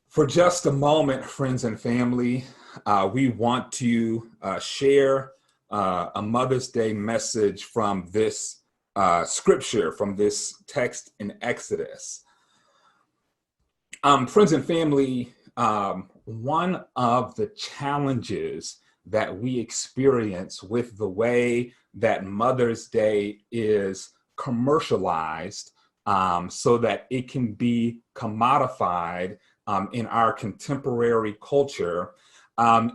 For just a moment, friends and family, we want to share a Mother's Day message from this scripture, from this text in Exodus. Friends and family, one of the challenges that we experience with the way that Mother's Day is commercialized so that it can be commodified in our contemporary culture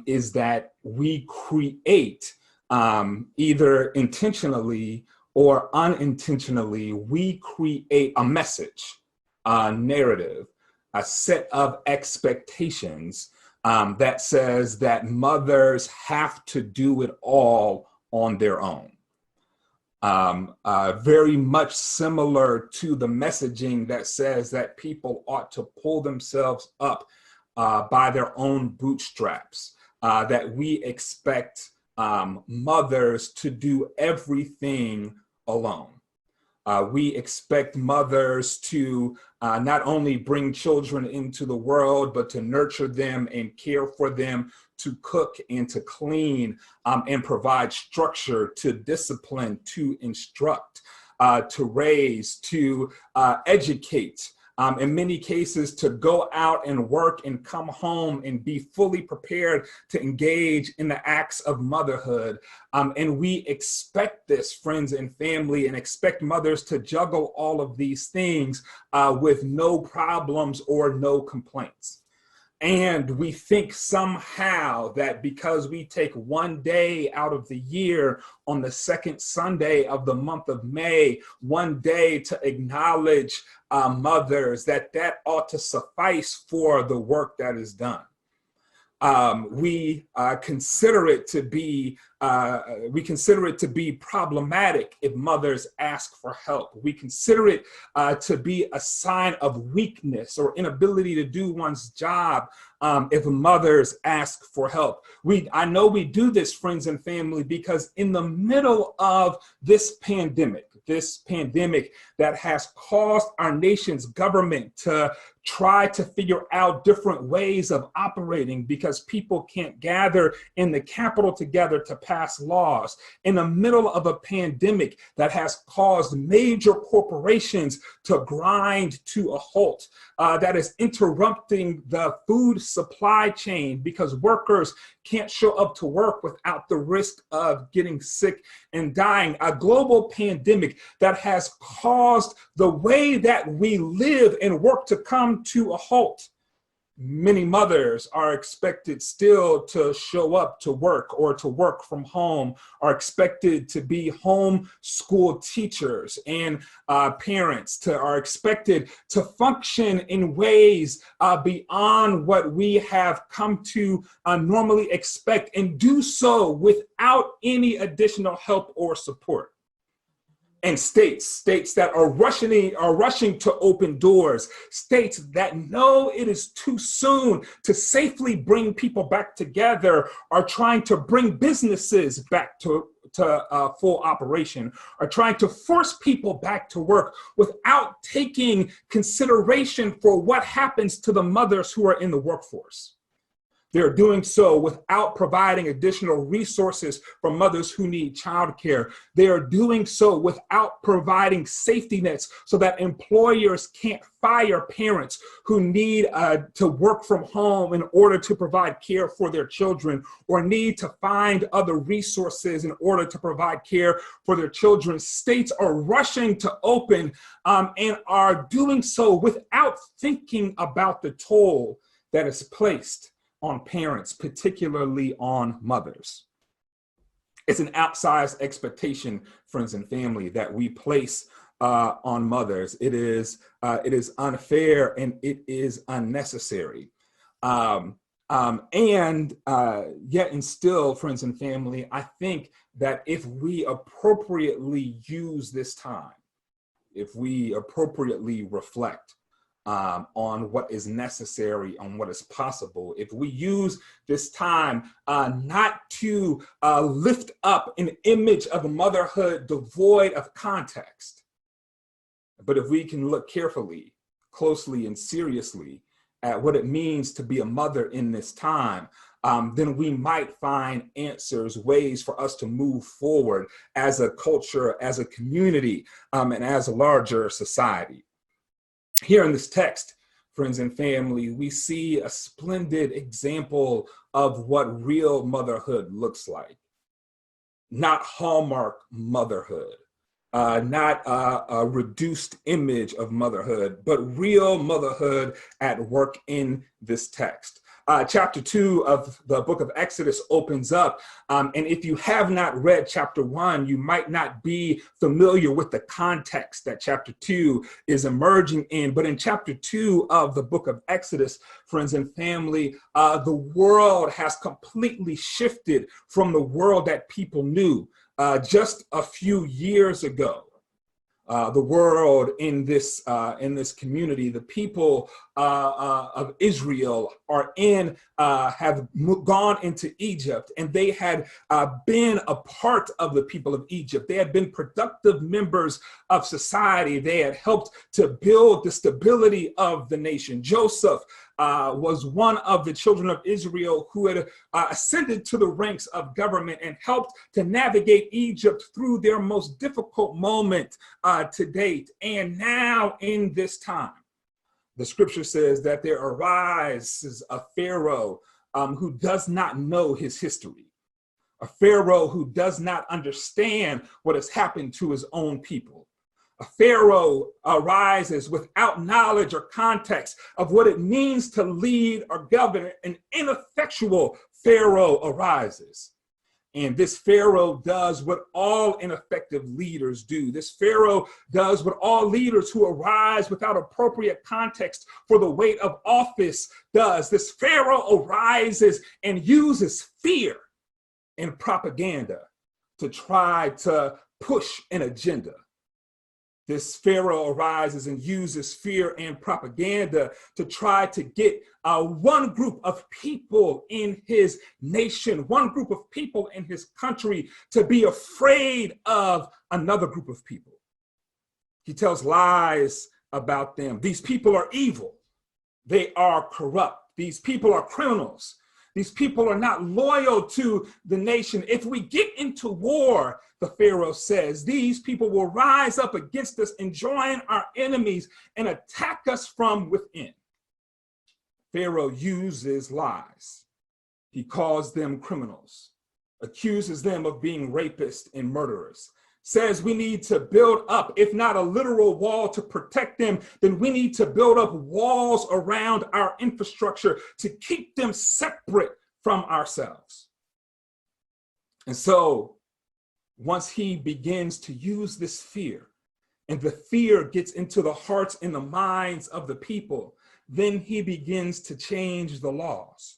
is that we create either intentionally or unintentionally, we create a message, a narrative, a set of expectations that says that mothers have to do it all on their own. Very much similar to the messaging that says that people ought to pull themselves up by their own bootstraps, that we expect mothers to do everything alone. We expect mothers to not only bring children into the world, but to nurture them and care for them, to cook and to clean and provide structure, to discipline, to instruct, to raise, to educate. In many cases, to go out and work and come home and be fully prepared to engage in the acts of motherhood. And we expect this, friends and family, and expect mothers to juggle all of these things with no problems or no complaints. And we think somehow that because we take one day out of the year on the second Sunday of the month of May, one day to acknowledge mothers, that ought to suffice for the work that is done. We consider it to be problematic if mothers ask for help. We consider it to be a sign of weakness or inability to do one's job if mothers ask for help. I know we do this, friends and family, because in the middle of this pandemic that has caused our nation's government to try to figure out different ways of operating because people can't gather in the Capitol together to pass laws. In the middle of a pandemic that has caused major corporations to grind to a halt, that is interrupting the food supply chain because workers can't show up to work without the risk of getting sick and dying. A global pandemic that has caused the way that we live and work to come to a halt. Many mothers are expected still to show up to work or to work from home, are expected to be home school teachers and parents, are expected to function in ways beyond what we have come to normally expect, and do so without any additional help or support. And states that are rushing to open doors, states that know it is too soon to safely bring people back together, are trying to bring businesses back to full operation, are trying to force people back to work without taking consideration for what happens to the mothers who are in the workforce. They're doing so without providing additional resources for mothers who need childcare. They are doing so without providing safety nets so that employers can't fire parents who need to work from home in order to provide care for their children, or need to find other resources in order to provide care for their children. States are rushing to open and are doing so without thinking about the toll that is placed on parents, particularly on mothers. It's an outsized expectation, friends and family, that we place on mothers. It is unfair and it is unnecessary. Yet and still, friends and family, I think that if we appropriately use this time, if we appropriately reflect on what is necessary, on what is possible, if we use this time not to lift up an image of motherhood devoid of context, but if we can look carefully, closely, and seriously at what it means to be a mother in this time, then we might find answers, ways for us to move forward as a culture, as a community, and as a larger society. Here in this text, friends and family, we see a splendid example of what real motherhood looks like. Not Hallmark motherhood, not a reduced image of motherhood, but real motherhood at work in this text. Chapter 2 of the book of Exodus opens up, and if you have not read chapter 1, you might not be familiar with the context that chapter 2 is emerging in. But in chapter 2 of the book of Exodus, friends and family, the world has completely shifted from the world that people knew just a few years ago. The world in this community, the people of Israel have gone into Egypt, and they had been a part of the people of Egypt. They had been productive members of society. They had helped to build the stability of the nation. Joseph was one of the children of Israel who had ascended to the ranks of government and helped to navigate Egypt through their most difficult moment to date. And now in this time, the scripture says that there arises a Pharaoh who does not know his history, a Pharaoh who does not understand what has happened to his own people. A Pharaoh arises without knowledge or context of what it means to lead or govern. An ineffectual Pharaoh arises. And this Pharaoh does what all ineffective leaders do. This Pharaoh does what all leaders who arise without appropriate context for the weight of office does. This Pharaoh arises and uses fear and propaganda to try to push an agenda. This Pharaoh arises and uses fear and propaganda to try to get one group of people in his nation, one group of people in his country to be afraid of another group of people. He tells lies about them. These people are evil. They are corrupt. These people are criminals. These people are not loyal to the nation. If we get into war, the Pharaoh says, these people will rise up against us and join our enemies and attack us from within. Pharaoh uses lies. He calls them criminals, accuses them of being rapists and murderers, says we need to build up, if not a literal wall to protect them, then we need to build up walls around our infrastructure to keep them separate from ourselves. And so once he begins to use this fear, and the fear gets into the hearts and the minds of the people, then he begins to change the laws.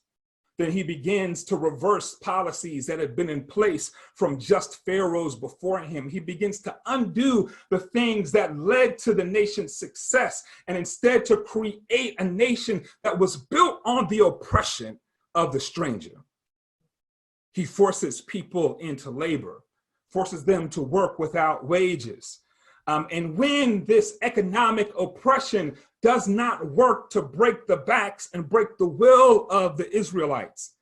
Then he begins to reverse policies that had been in place from just pharaohs before him. He begins to undo the things that led to the nation's success, and instead to create a nation that was built on the oppression of the stranger. He forces people into labor, forces them to work without wages. And when this economic oppression does not work to break the backs and break the will of the Israelites,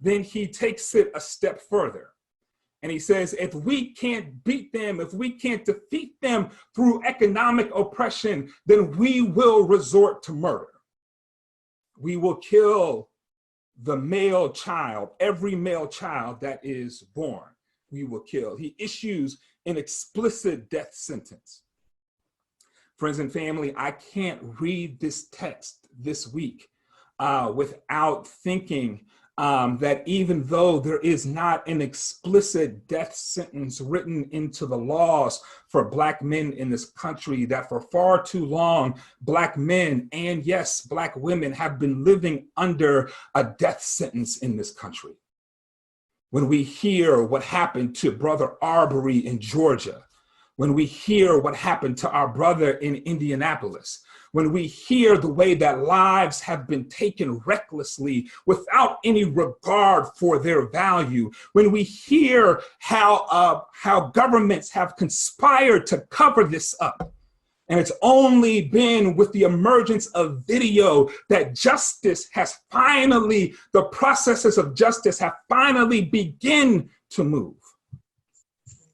then he takes it a step further. And he says, if we can't beat them, if we can't defeat them through economic oppression, then we will resort to murder. We will kill the male child, every male child that is born, we will kill. He issues an explicit death sentence. Friends and family, I can't read this text this week without thinking that even though there is not an explicit death sentence written into the laws for Black men in this country, that for far too long, Black men and yes, Black women have been living under a death sentence in this country. When we hear what happened to Brother Arbery in Georgia, when we hear what happened to our brother in Indianapolis, when we hear the way that lives have been taken recklessly without any regard for their value, when we hear how governments have conspired to cover this up, And it's only been with the emergence of video that justice has finally, the processes of justice have finally begin to move.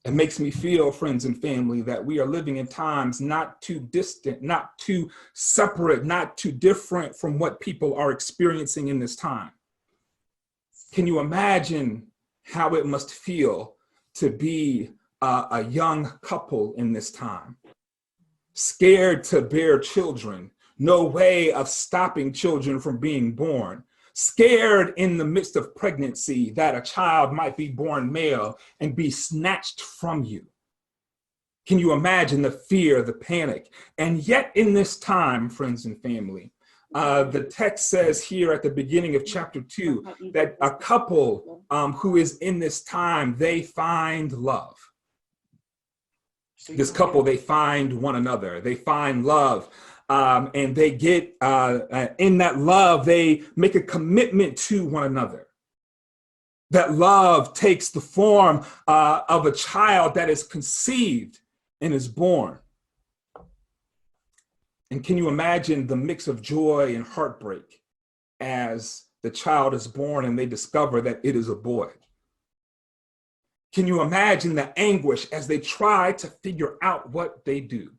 It makes me feel, friends and family, that we are living in times not too distant, not too separate, not too different from what people are experiencing in this time. Can you imagine how it must feel to be a young couple in this time? Scared to bear children, no way of stopping children from being born. Scared in the midst of pregnancy that a child might be born male and be snatched from you. Can you imagine the fear, the panic? And yet in this time, friends and family, the text says here at the beginning of chapter 2 that a couple who is in this time, they find love. This couple, they find one another, they find love, and they get, in that love, they make a commitment to one another. That love takes the form of a child that is conceived and is born. And can you imagine the mix of joy and heartbreak as the child is born and they discover that it is a boy? Can you imagine the anguish as they try to figure out what they do?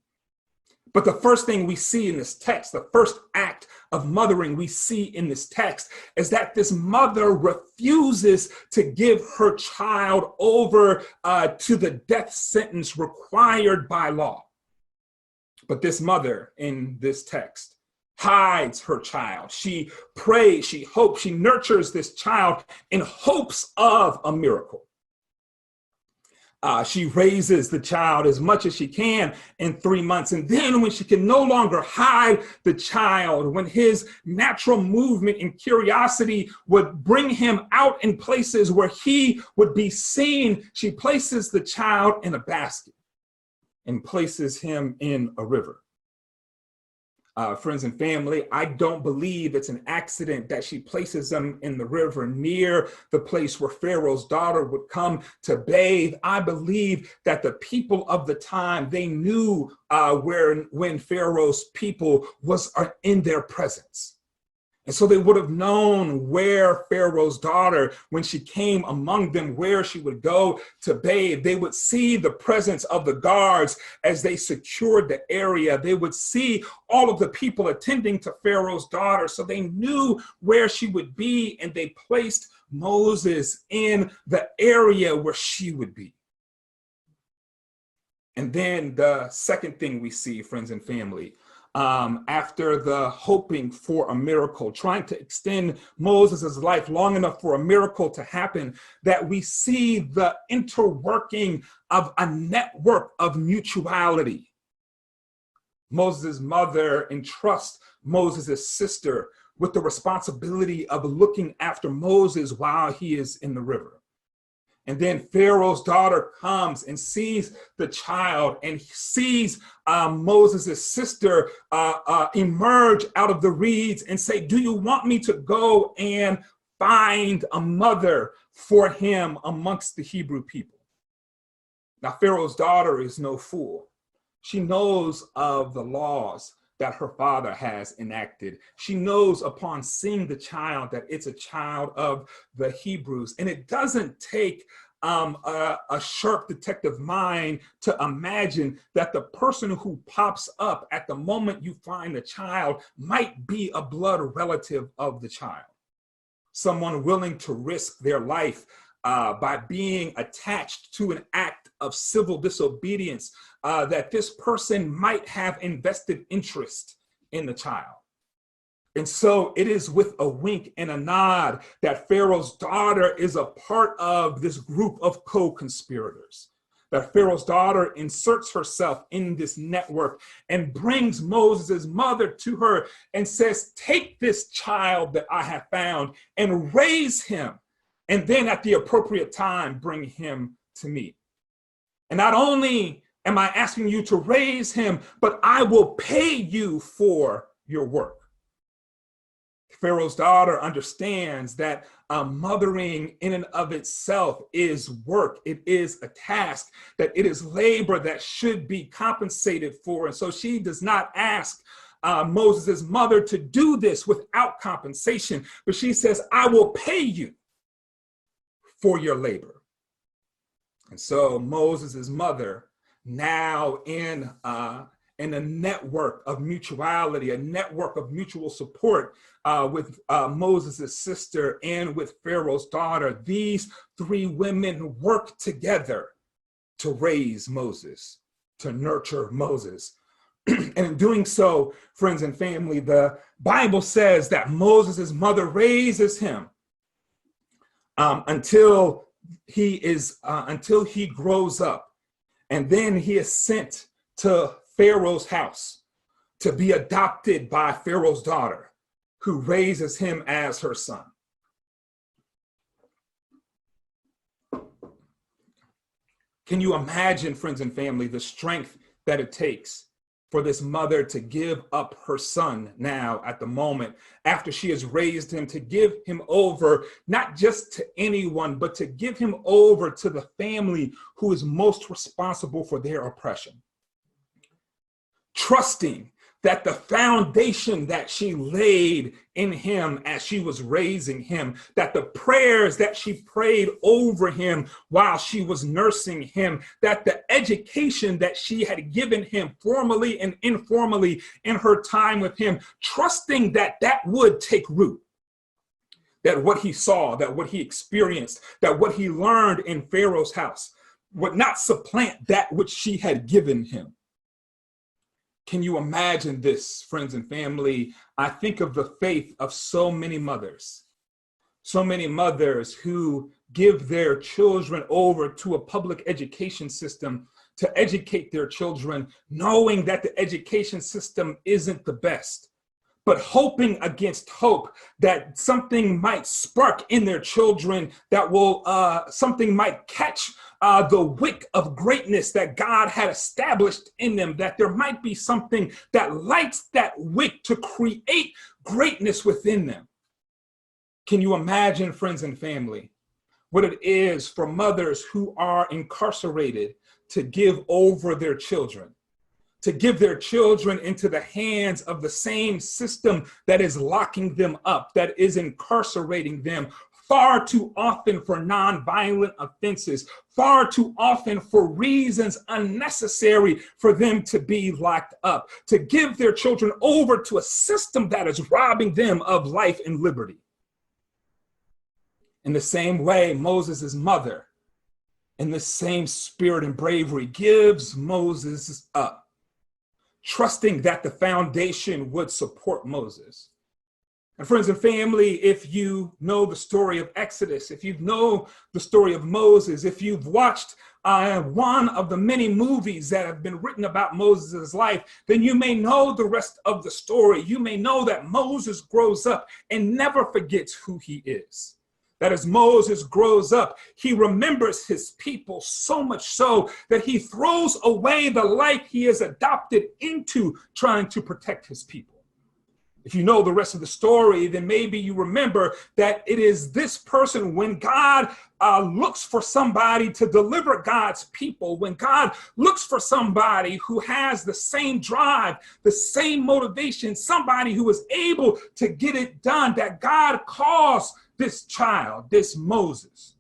But the first thing we see in this text, the first act of mothering we see in this text, is that this mother refuses to give her child over to the death sentence required by law. But this mother in this text hides her child. She prays, she hopes, she nurtures this child in hopes of a miracle. She raises the child as much as she can in 3 months. And then when she can no longer hide the child, when his natural movement and curiosity would bring him out in places where he would be seen, she places the child in a basket and places him in a river. Friends and family, I don't believe it's an accident that she places them in the river near the place where Pharaoh's daughter would come to bathe. I believe that the people of the time, they knew when Pharaoh's people are in their presence. And so they would have known where Pharaoh's daughter, when she came among them, where she would go to bathe. They would see the presence of the guards as they secured the area. They would see all of the people attending to Pharaoh's daughter. So they knew where she would be, and they placed Moses in the area where she would be. And then the second thing we see, friends and family, after the hoping for a miracle, trying to extend Moses' life long enough for a miracle to happen, that we see the interworking of a network of mutuality. Moses' mother entrusts Moses' sister with the responsibility of looking after Moses while he is in the river. And then Pharaoh's daughter comes and sees the child and sees Moses' sister emerge out of the reeds and say, "Do you want me to go and find a mother for him amongst the Hebrew people?" Now, Pharaoh's daughter is no fool. She knows of the laws that her father has enacted. She knows upon seeing the child that it's a child of the Hebrews. And it doesn't take a sharp detective mind to imagine that the person who pops up at the moment you find the child might be a blood relative of the child. Someone willing to risk their life by being attached to an act of civil disobedience, that this person might have invested interest in the child. And so it is with a wink and a nod that Pharaoh's daughter is a part of this group of co-conspirators. That Pharaoh's daughter inserts herself in this network and brings Moses' mother to her and says, "Take this child that I have found and raise him, and then at the appropriate time, bring him to me. And not only am I asking you to raise him, but I will pay you for your work." Pharaoh's daughter understands that mothering in and of itself is work. It is a task, that it is labor that should be compensated for. And so she does not ask Moses' mother to do this without compensation, but she says, I will pay you for your labor. And so Moses' mother, now in a network of mutuality, a network of mutual support with Moses' sister and with Pharaoh's daughter, these three women work together to raise Moses, to nurture Moses. And in doing so, friends and family, the Bible says that Moses' mother raises him until he grows up. And then he is sent to Pharaoh's house to be adopted by Pharaoh's daughter, who raises him as her son. Can you imagine, friends and family, the strength that it takes for this mother to give up her son now at the moment after she has raised him, to give him over, not just to anyone, but to give him over to the family who is most responsible for their oppression? Trusting that the foundation that she laid in him as she was raising him, that the prayers that she prayed over him while she was nursing him, that the education that she had given him formally and informally in her time with him, trusting that that would take root, that what he saw, that what he experienced, that what he learned in Pharaoh's house would not supplant that which she had given him. Can you imagine this, friends and family? I think of the faith of so many mothers who give their children over to a public education system to educate their children, knowing that the education system isn't the best, but hoping against hope that something might spark in their children, that will something might catch the wick of greatness that God had established in them, that there might be something that lights that wick to create greatness within them. Can you imagine, friends and family, what it is for mothers who are incarcerated to give over their children, to give their children into the hands of the same system that is locking them up, that is incarcerating them far too often for nonviolent offenses, far too often for reasons unnecessary for them to be locked up, to give their children over to a system that is robbing them of life and liberty. In the same way, Moses' mother, in the same spirit and bravery, gives Moses up, trusting that the foundation would support Moses. And friends and family, if you know the story of Exodus, if you know the story of Moses, if you've watched one of the many movies that have been written about Moses' life, then you may know the rest of the story. You may know that Moses grows up and never forgets who he is. That as Moses grows up, he remembers his people so much so that he throws away the life he has adopted into trying to protect his people. If you know the rest of the story, then maybe you remember that it is this person, when God looks for somebody to deliver God's people, when God looks for somebody who has the same drive, the same motivation, somebody who is able to get it done, that God calls this child, this Moses.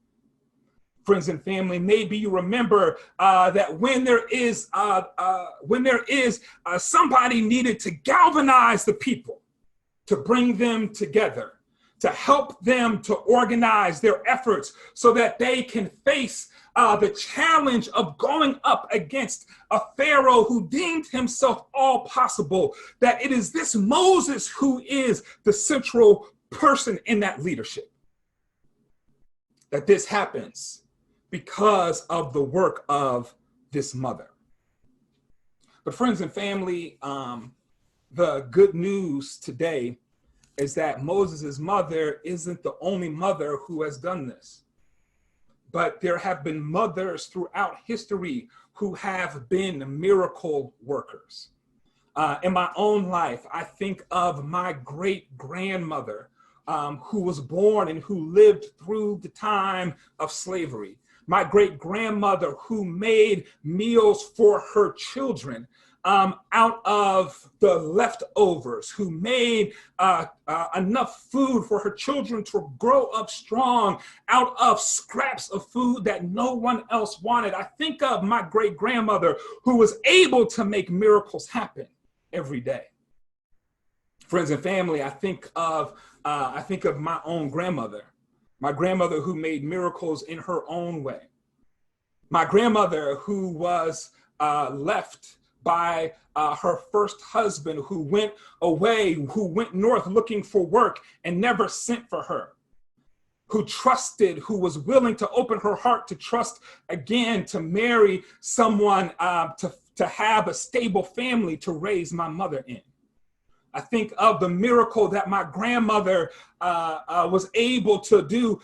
Friends and family, maybe you remember that when there is somebody needed to galvanize the people, to bring them together, to help them to organize their efforts so that they can face the challenge of going up against a Pharaoh who deemed himself all possible, that it is this Moses who is the central person in that leadership. That this happens because of the work of this mother. But friends and family, the good news today is that Moses' mother isn't the only mother who has done this. But there have been mothers throughout history who have been miracle workers. In my own life, I think of my great grandmother who was born and who lived through the time of slavery. My great grandmother who made meals for her children out of the leftovers, who made enough food for her children to grow up strong out of scraps of food that no one else wanted. I think of my great grandmother who was able to make miracles happen every day. Friends and family, I think of my own grandmother, my grandmother who made miracles in her own way. My grandmother who was left by her first husband, who went away, who went north looking for work and never sent for her, who trusted, who was willing to open her heart to trust again, to marry someone, to have a stable family to raise my mother in. I think of the miracle that my grandmother was able to do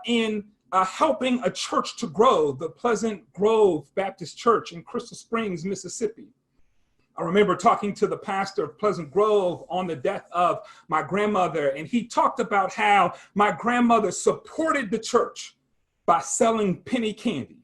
in helping a church to grow, the Pleasant Grove Baptist Church in Crystal Springs, Mississippi. I remember talking to the pastor of Pleasant Grove on the death of my grandmother, and he talked about how my grandmother supported the church by selling penny candy.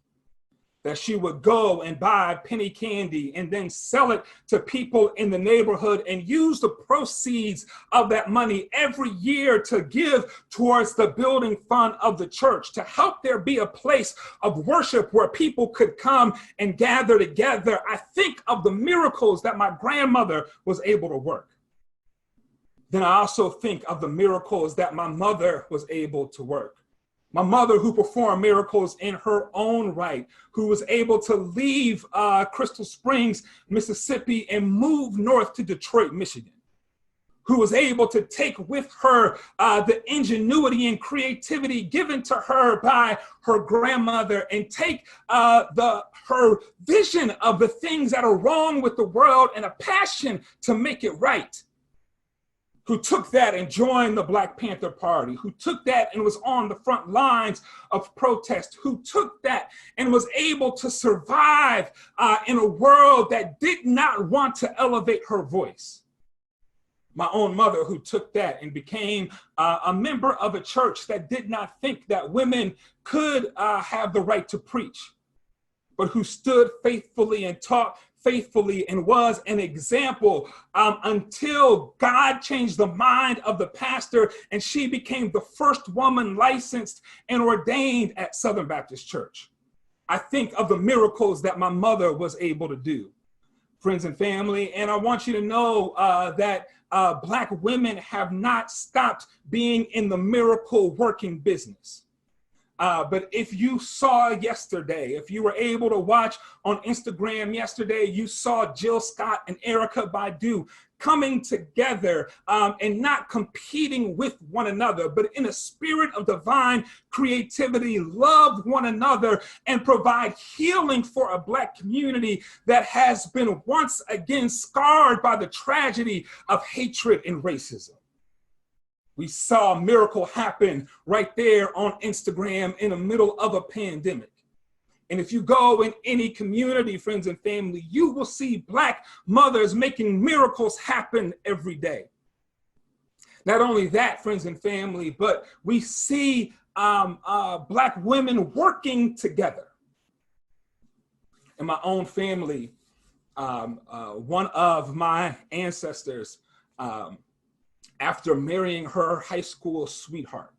That she would go and buy penny candy and then sell it to people in the neighborhood and use the proceeds of that money every year to give towards the building fund of the church, to help there be a place of worship where people could come and gather together. I think of the miracles that my grandmother was able to work. Then I also think of the miracles that my mother was able to work. My mother, who performed miracles in her own right, who was able to leave Crystal Springs, Mississippi, and move north to Detroit, Michigan, who was able to take with her the ingenuity and creativity given to her by her grandmother and take her vision of the things that are wrong with the world and a passion to make it right, who took that and joined the Black Panther Party, who took that and was on the front lines of protest, who took that and was able to survive in a world that did not want to elevate her voice. My own mother, who took that and became a member of a church that did not think that women could have the right to preach, but who stood faithfully and taught faithfully and was an example until God changed the mind of the pastor and she became the first woman licensed and ordained at Southern Baptist Church. I think of the miracles that my mother was able to do, friends and family, and I want you to know that Black women have not stopped being in the miracle working business. But if you saw yesterday, if you were able to watch on Instagram yesterday, you saw Jill Scott and Erykah Badu coming together and not competing with one another, but in a spirit of divine creativity, love one another and provide healing for a Black community that has been once again scarred by the tragedy of hatred and racism. We saw a miracle happen right there on Instagram in the middle of a pandemic. And if you go in any community, friends and family, you will see Black mothers making miracles happen every day. Not only that, friends and family, but we see Black women working together. In my own family, one of my ancestors, after marrying her high school sweetheart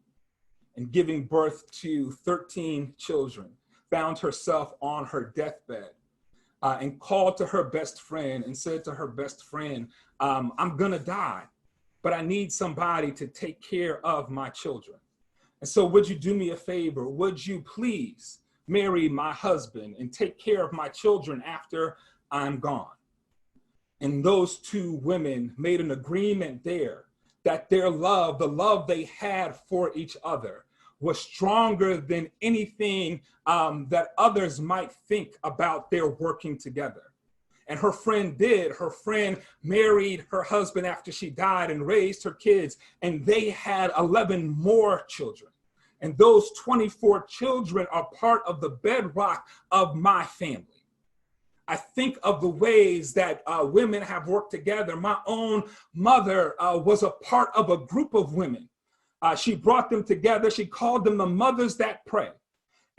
and giving birth to 13 children, found herself on her deathbed and called to her best friend and said to her best friend, I'm gonna die, but I need somebody to take care of my children. And so would you do me a favor? Would you please marry my husband and take care of my children after I'm gone? And those two women made an agreement there that their love, the love they had for each other, was stronger than anything that others might think about their working together. And her friend did. Her friend married her husband after she died and raised her kids, and they had 11 more children. And those 24 children are part of the bedrock of my family. I think of the ways that women have worked together. My own mother was a part of a group of women. She brought them together. She called them the Mothers That Pray.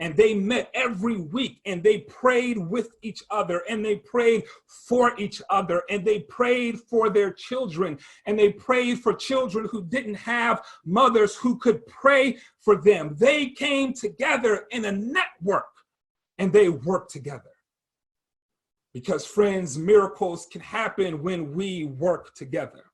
And they met every week and they prayed with each other and they prayed for each other and they prayed for their children and they prayed for children who didn't have mothers who could pray for them. They came together in a network and they worked together. Because friends, miracles can happen when we work together.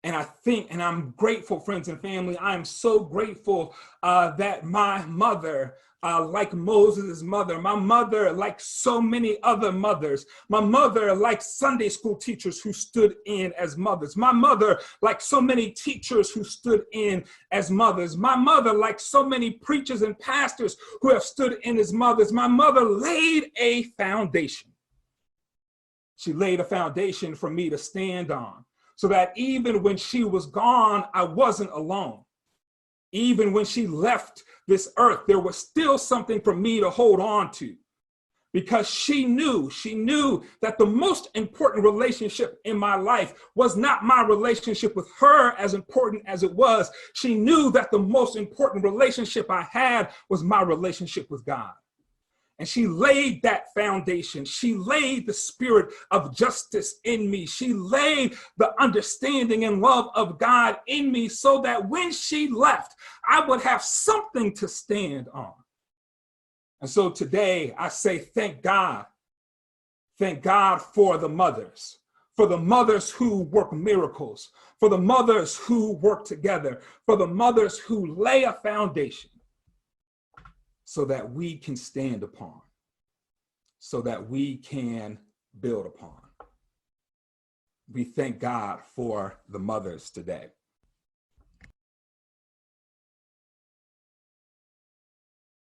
And I think, and I'm grateful, friends and family, I'm so grateful that my mother, like Moses' mother, my mother, like so many other mothers, my mother, like Sunday school teachers who stood in as mothers, my mother, like so many teachers who stood in as mothers, my mother, like so many preachers and pastors who have stood in as mothers, my mother laid a foundation. She laid a foundation for me to stand on. So that even when she was gone, I wasn't alone. Even when she left this earth, there was still something for me to hold on to. Because she knew that the most important relationship in my life was not my relationship with her, as important as it was. She knew that the most important relationship I had was my relationship with God. And she laid that foundation. She laid the spirit of justice in me. She laid the understanding and love of God in me so that when she left, I would have something to stand on. And so today I say, thank God. Thank God for the mothers who work miracles, for the mothers who work together, for the mothers who lay a foundation so that we can stand upon, so that we can build upon. We thank God for the mothers today.